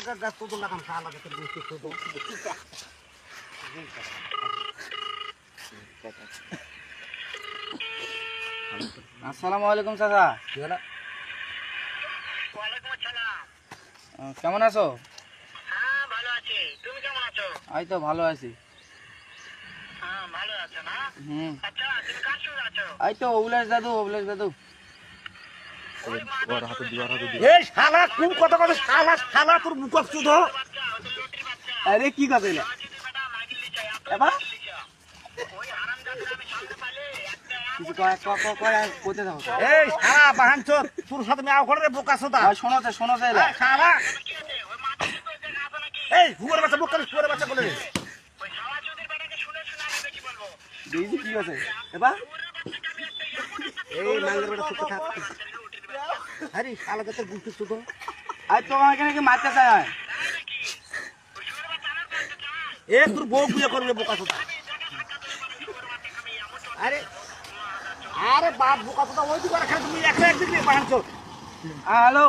গাছ তো লাগাম শালা গাছ বুঝতে তো আসসালামু আলাইকুম চাচা। কি হলো? ওয়ালাইকুম আসসালাম। কেমন আছো? হ্যাঁ ভালো আছি, তুমি কেমন আছো? এই তো ভালো আছি। হ্যাঁ ভালো আছো না? হুম, আচ্ছা তুমি কার সঙ্গে আছো? এই তো অভিলাষ দাদু। এই শালা কোন কথা কথা শালা তোর মুখ চুদ বাচ্চা ওদের লুটির বাচ্চা আরে কি কথা এলা? যদি বেটা মাগিল লিচা এবার ওই হারামজাদা আমি সামনে পাইলে একটা কিছু করতে থাকো। এই শালা বাহানচোদ তোর সাথে মেয়া করে বোকা চোদা শোনোছে এলা। শালা কি আছে ওই মাথা তো দেখা আছে নাকি? এই হুয়ার বাচ্চা বোকা হুয়ার বাচ্চা বলে ওই শালা চোদের বেটাকে শুনে শুনে আমি বেশি বলবো। দেখি কি আছে এবার। এই মাঙ্গের বেটা চুপ থাক আরে শালা গাছের বুঝতে চুদ আজ তোমার এখানে কি মারতে চায়? এ তোর বউ বিয়ে করবে বোকা চোদা আরে আরে বাপ বোকা চোদা ওই দিকে রাখা তুমি একটা একদিকে বাহানচোদ হ্যালো